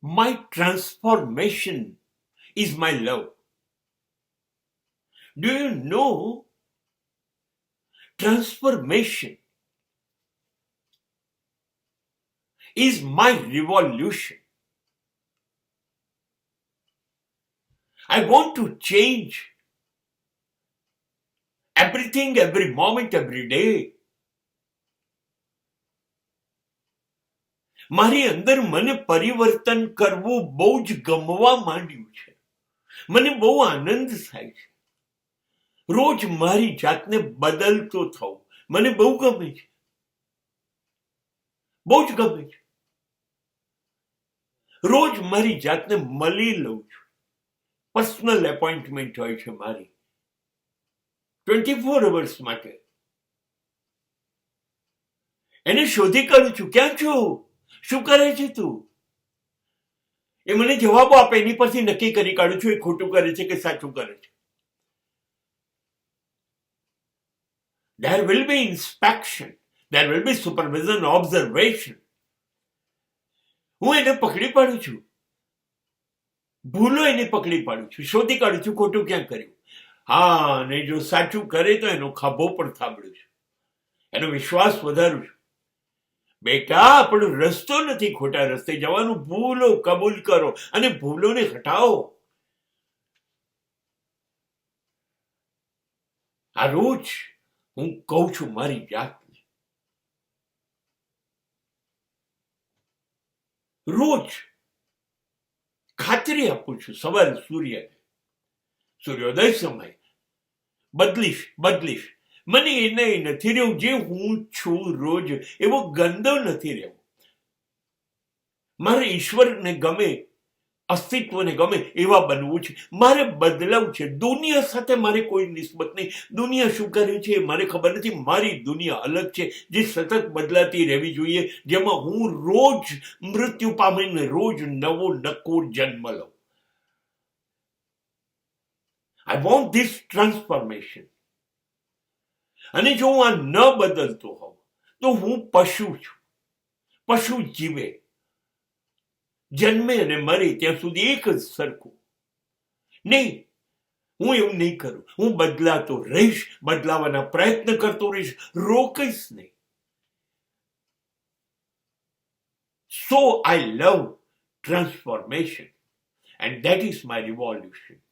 My transformation is my love. Do you know transformation is my revolution? I want to change everything, every moment, every day. મારી અંદર મને પરિવર્તન કરવું બહુ જ ગમવા માંડ્યું છે. મને બહુ આનંદ થાય છે. રોજ મારી જાતને બદલતો થવું મને બહુ ગમે છે. બહુ જ ગમે છે. રોજ મારી જાતને મળી લઉં છું. પર્સનલ એપોઇન્ટમેન્ટ હોય છે મારી 24 અવર્સ માટે. એને શોધી કાઢું છું. ક્યાં છું? શું કરે છે તું? એ મને જવાબો આપે. એની પરથી નક્કી કરી કાઢું છું એ ખોટું કરે છે કે સાચું કરે છે. There will be inspection. There will be supervision, observation. હું એને પકડી પાડું છું. ભૂલો એને પકડી પાડું છું. શોધી કાઢું છું ખોટું ક્યાં કર્યું. હા, અને જો સાચું કરે તો એનો ખભો પણ થાબડું છું. એનો વિશ્વાસ વધારું છું. બેટા, આપણો રસ્તો નથી ખોટા રસ્તે જવાનું. ભૂલો કબૂલ કરો અને ભૂલોને હટાવો. આ રોજ હું કહું છું મારી જાતને. રોજ ખાતરી આપું છું સવારે સૂર્યોદય સમય બદલીશ. મને એને નથી રહેવું. જે હું છું રોજ એવો ગંદો નથી રહેવો. મારે ઈશ્વરને ગમે, અસ્તિત્વને ગમે એવા બનવું છે. મારે બદલાવ છે. દુનિયા સાથે મારે કોઈ નિસ્બત નહીં. દુનિયા શું કરે છે મારે ખબર નથી. મારી દુનિયા અલગ છે જે સતત બદલાતી રહેવી જોઈએ, જેમાં હું રોજ મૃત્યુ પામીને રોજ નવો નકોર જન્મ લઉં. I want this transformation. અને જો હું આ ન બદલતો હોઉં તો હું પશુ છું. પશુ જીવે, જન્મે અને મરે ત્યાં સુધી એક જ સરખું. નહીં, હું એવું નહીં કરું. હું બદલાતો રહીશ, બદલાવાના પ્રયત્ન કરતો રહીશ, રોકીશ નહીં. So I love transformation, and that is my revolution.